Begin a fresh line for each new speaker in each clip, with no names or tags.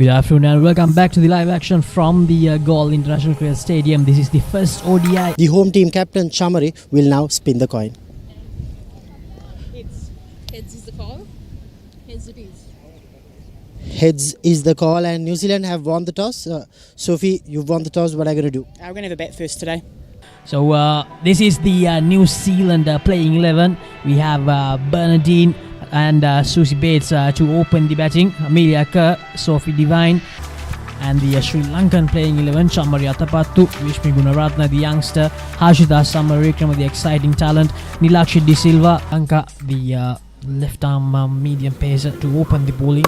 Good afternoon and welcome back to the live action from the Galle International Cricket Stadium. This is the first ODI.
The home team captain Chamari will now spin the coin.
Heads is the call. Heads it is.
Heads is the call, and New Zealand have won the toss. Sophie, you've won the toss. What are you going to do?
We're going to have a bat first today.
So this is the New Zealand playing 11. We have Bernadine and Susie Bates to open the batting. Amelia Kerr, Sophie Devine, and the Sri Lankan playing 11. Chamari Athapattu, Vishmi Gunaratna, the youngster, Harshita Samaravikrama, the exciting talent, Nilakshi De Silva, Lanka, the left arm medium pacer to open the bowling.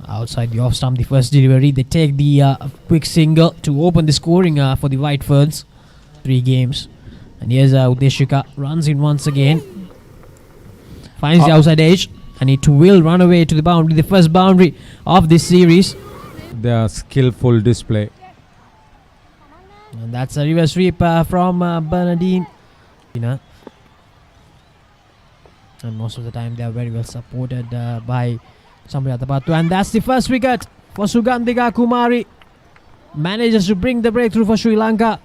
Outside the off stump, the first delivery. They take the quick single to open the scoring for the White Ferns. 3 games. And here's Udeshika, runs in once again. Finds the outside edge, and it will run away to the boundary, the first boundary of this series.
Their skillful display.
And that's a reverse sweep from Bernadine. And most of the time they are very well supported by Chamari Athapattu. And that's the first wicket for Sugandhika Kumari. Manages to bring the breakthrough for Sri Lanka.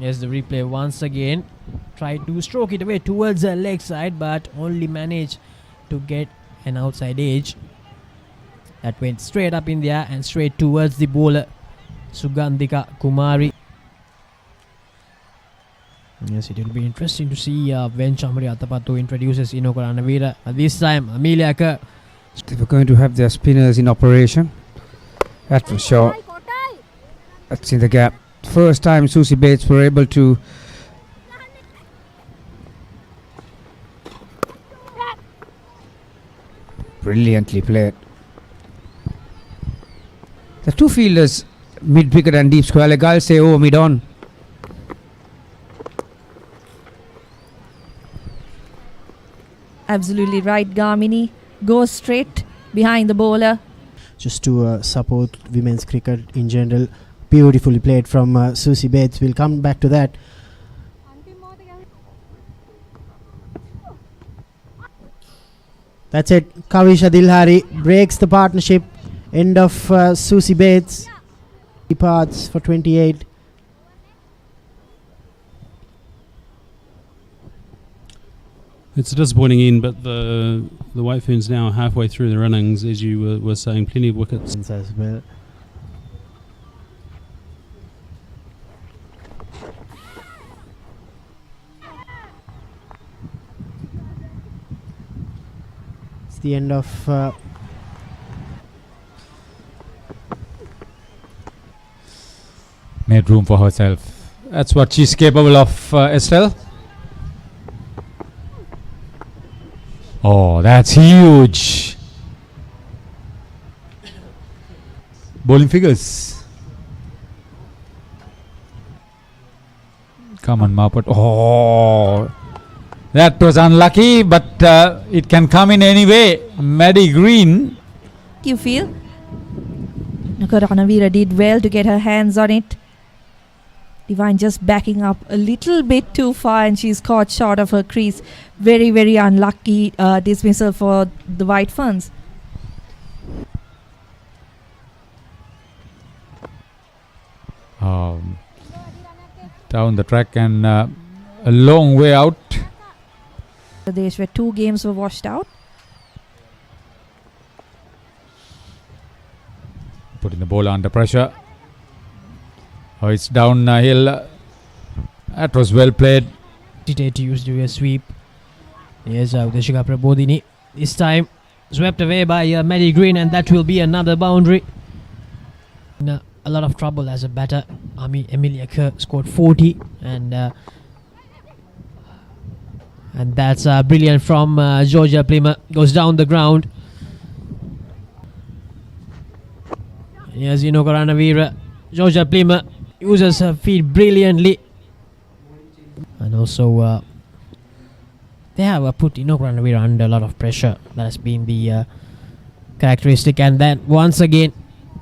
Here's the replay once again. Tried to stroke it away towards the leg side, but only managed to get an outside edge. That went straight up in the air and straight towards the bowler, Sugandhika Kumari. Yes, it will be interesting to see when Chamari Athapattu introduces Inoko Ranavira. This time, Amelia Kerr.
They were going to have their spinners in operation. That for sure. That's in the gap. First time Susie Bates were able to brilliantly played. The 2 fielders, mid wicket and deep square leg, I'll say mid on.
Absolutely right, Gamini. Goes straight behind the bowler.
Just to support women's cricket in general. Beautifully played from Susie Bates. We'll come back to that. That's it. Kavisha Dilhari breaks the partnership. End of Susie Bates. Departs for 28.
It's a disappointing end, but the White Ferns now are halfway through the runnings, as you were saying, plenty of wickets.
As well. It's the end of
Made room for herself. That's what she's capable of, Estelle. Oh, that's huge. Bowling figures. Come on, Maput. Oh, that was unlucky, but it can come in any way. Maddie Green.
You feel? Ranavira did well to get her hands on it. Devine just backing up a little bit too far, and she's caught short of her crease. Very, very unlucky dismissal for the White Ferns.
Down the track and a long way out.
Pradesh, where 2 games were washed out.
Putting the bowler under pressure. Oh, it's downhill. That was well played.
To use a sweep. Here's Udeshika Prabodhini. This time swept away by Maddie Green, and that will be another boundary. A lot of trouble as a batter. Amelia Kerr scored 40, and that's brilliant from Georgia Plymouth. Goes down the ground. Here's Inoko Ranavira. Georgia Plymouth uses her feet brilliantly. And also they have put Inoko Ranavira under a lot of pressure. That has been the characteristic. And then once again,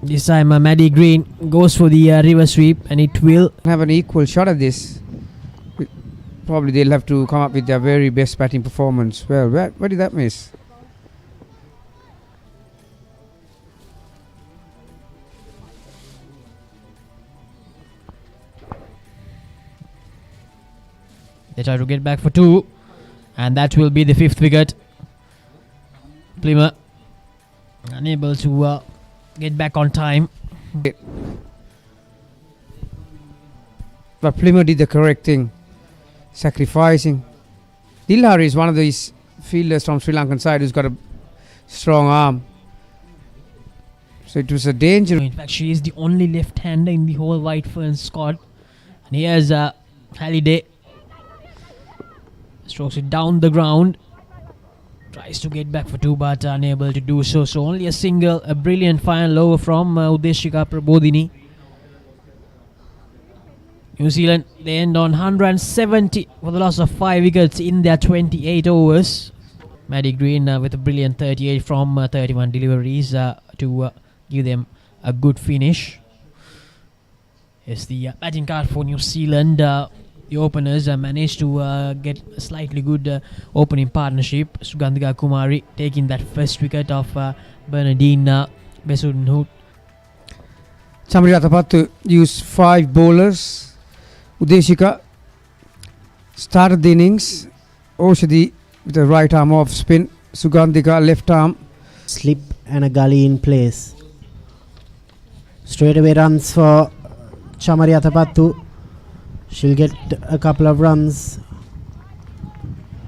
this time Maddie Green goes for the reverse sweep, and it will
Have an equal shot at this. Probably they'll have to come up with their very best batting performance. Well, where did that miss?
They try to get back for 2, and that will be the 5th wicket. Plymouth unable to get back on time.
But Plymouth did the correct thing, sacrificing. Dilhari is one of these fielders from Sri Lankan side who's got a strong arm. So it was a danger.
In fact, she is the only left-hander in the whole White Ferns squad. And here's Halliday. Strokes it down the ground. Tries to get back for 2 but unable to do so. So only a single, a brilliant final over from Udeshika Prabodhini. New Zealand, they end on 170 for the loss of 5 wickets in their 28 overs. Maddie Green with a brilliant 38 from 31 deliveries to give them a good finish. It's the batting card for New Zealand. The openers managed to get a slightly good opening partnership. Sugandhika Kumari taking that first wicket of Bernardine Besudinhood.
Chamariatapattu used 5 bowlers. Udeshika started the innings. Oshadi with the right arm off spin. Sugandhika left arm.
Slip and a gully in place. Straight away runs for Chamariatapattu. She'll get a couple of runs.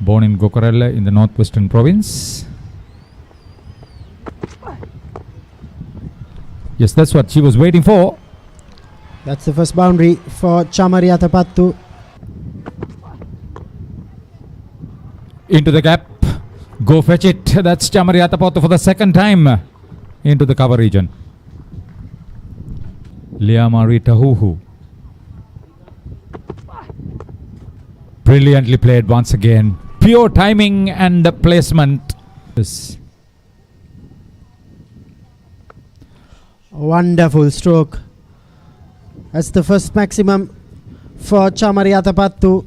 Born in Gokarela in the northwestern province. Yes, that's what she was waiting for.
That's the first boundary for Chamariatapattu.
Into the gap. Go fetch it. That's Chamariatapattu for the second time into the cover region. Liamari Tahuhu. Brilliantly played once again. Pure timing and the placement. Yes.
Wonderful stroke. That's the first maximum for Chamariatapattu.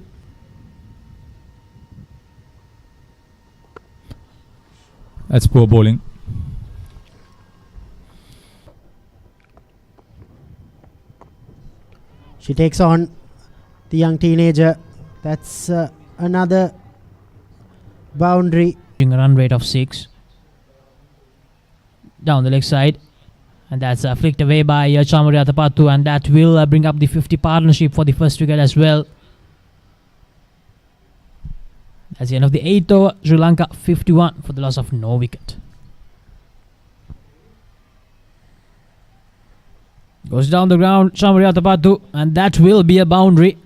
That's poor bowling.
She takes on the young teenager. That's another boundary.
A run rate of 6. Down the leg side. And that's flicked away by Chamariatapattu, and that will bring up the 50 partnership for the first wicket as well. That's the end of the 8th over. Sri Lanka 51 for the loss of no wicket. Goes down the ground, Chamariatapattu, and that will be a boundary.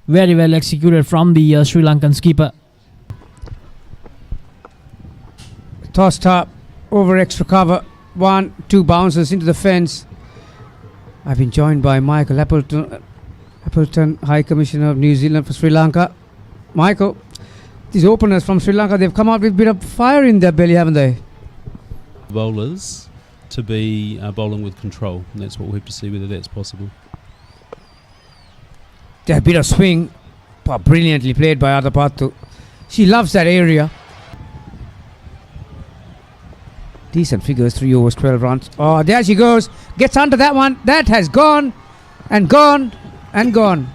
Very well executed from the Sri Lankan skipper.
Tossed up over extra cover. 1, 2 bounces into the fence. I've been joined by Michael Appleton, High Commissioner of New Zealand for Sri Lanka. Michael, these openers from Sri Lanka, they've come out with a bit of fire in their belly, haven't they?
Bowlers to be bowling with control, and that's what we have to see whether that's possible.
A bit of swing, but brilliantly played by Atapattu. She loves that area. Decent figures, 3 overs, 12 runs. Oh, there she goes. Gets under that one. That has gone and gone and gone.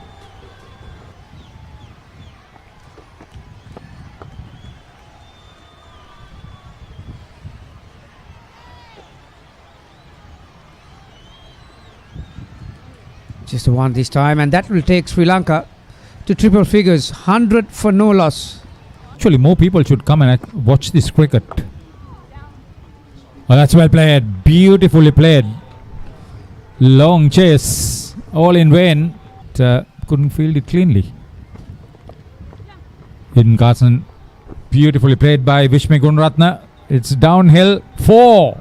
Just the one this time, and that will take Sri Lanka to triple figures. 100 for no loss.
Actually, more people should come and watch this cricket. Oh, that's well played. Beautifully played. Long chase. All in vain. Couldn't field it cleanly. Hidden Carson. Beautifully played by Vishmi Gunratna. It's downhill. 4.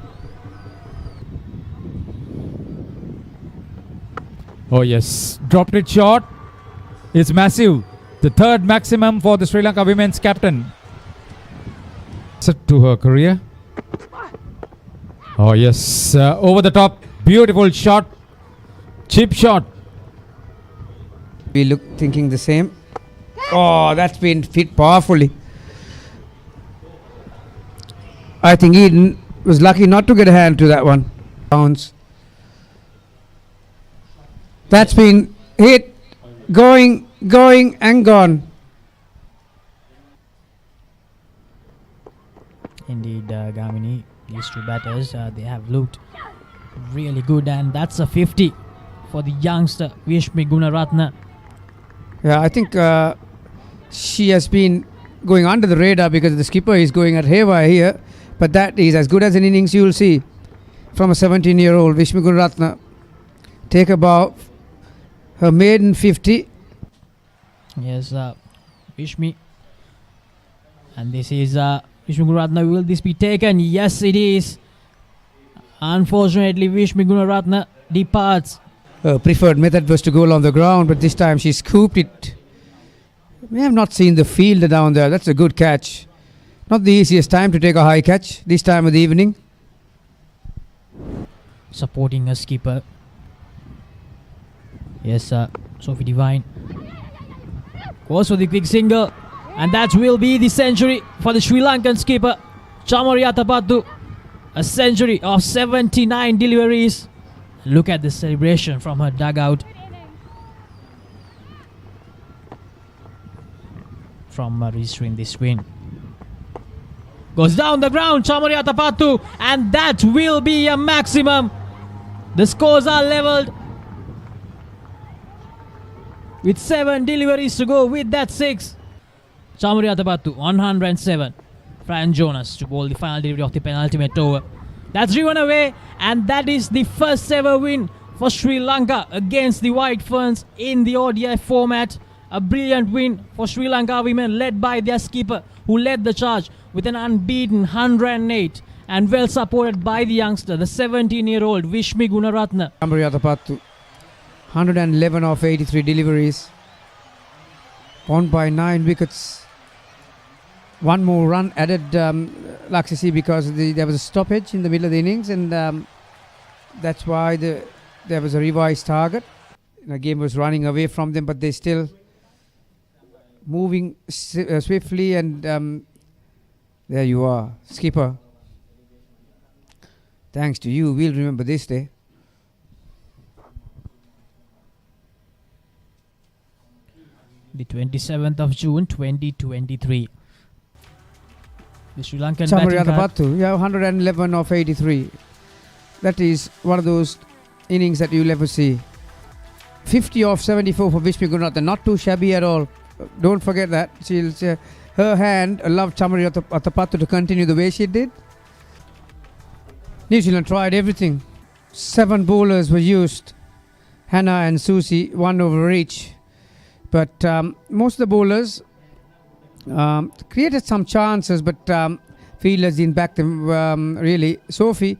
Oh yes. Dropped it short. It's massive. The 3rd maximum for the Sri Lanka women's captain. Set to her career. Oh yes, over the top, beautiful shot, chip shot.
We look thinking the same. Oh, that's been hit powerfully. I think Eden was lucky not to get a hand to that one. Bounce. That's been hit Going and gone.
Indeed, Gamini, these two batters, they have looked really good, and that's a 50 for the youngster Vishmi Gunaratna.
Yeah, I think she has been going under the radar because the skipper is going at haywire here. But that is as good as an innings you will see from a 17-year-old Vishmi Gunaratna. Take about her maiden 50.
Yes, Vishmi. And this is Vishmi Gunaratna. Will this be taken? Yes, it is. Unfortunately, Vishmi Gunaratna departs.
Her preferred method was to go along the ground, but this time she scooped it. We have not seen the fielder down there. That's a good catch. Not the easiest time to take a high catch this time of the evening.
Supporting a skipper. Yes, Sophie Divine goes for the quick single, and that will be the century for the Sri Lankan skipper Chamariyatapattu. A century of 79 deliveries. Look at the celebration from her dugout. From registering this win. Goes down the ground, Chamariyatapattu, and that will be a maximum. The scores are leveled with 7 deliveries to go with that 6. Chamariyatapattu 107. Fran Jonas to bowl the final delivery of the penultimate over. That's driven away, and that is the first ever win for Sri Lanka against the White Ferns in the ODI format. A brilliant win for Sri Lanka women, led by their skipper, who led the charge with an unbeaten 108, and well supported by the youngster, the 17-year-old Vishmi Gunaratna.
Chamariyatapattu 111 of 83 deliveries, won by 9 wickets. One more run added, Laksisi, because there was a stoppage in the middle of the innings, and that's why there was a revised target. The game was running away from them, but they still moving swiftly, and there you are, skipper. Thanks to you, we'll remember this day.
The 27th of June 2023. The Sri Lankan batting
Chamariyatapattu, yeah, 111 of 83. That is one of those innings that you'll ever see. 50 of 74 for Vishmi Gunaratna, not too shabby at all. Don't forget that. Her hand allowed Chamariyatapattu to continue the way she did. New Zealand tried everything. 7 bowlers were used. Hannah and Susie, 1 over each. But most of the bowlers created some chances, but fielders didn't back them really. Sophie.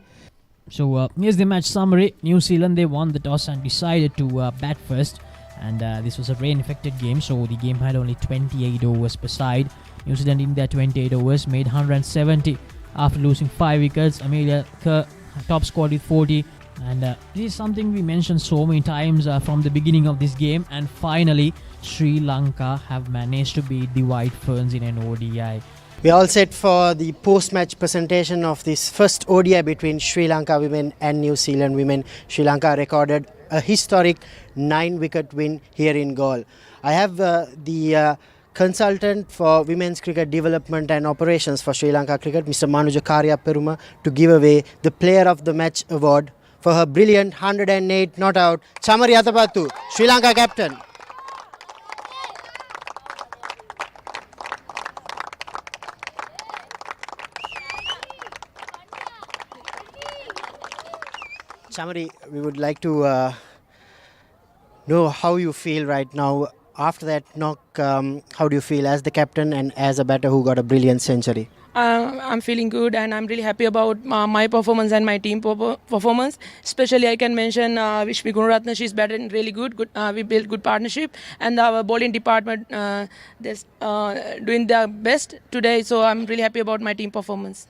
So here's the match summary. New Zealand, they won the toss and decided to bat first. And this was a rain-affected game, so the game had only 28 overs per side. New Zealand in their 28 overs made 170 after losing 5 wickets. Amelia Kerr top scored with 40. And this is something we mentioned so many times from the beginning of this game. And finally, Sri Lanka have managed to beat the White Ferns in an ODI.
We are all set for the post-match presentation of this first ODI between Sri Lanka women and New Zealand women. Sri Lanka recorded a historic 9-wicket win here in Galle. I have the consultant for women's cricket development and operations for Sri Lanka cricket, Mr. Manuja Karyaperuma, to give away the Player of the Match award for her brilliant 108 not out, Chamariyatapattu, Sri Lanka captain. Chamari, we would like to know how you feel right now. After that knock, how do you feel as the captain and as a batter who got a brilliant century?
I'm feeling good, and I'm really happy about my performance and my team performance. Especially, I can mention Vishmi Gunaratna. She's batting really good. We built good partnership, and our bowling department they're doing their best today. So I'm really happy about my team performance.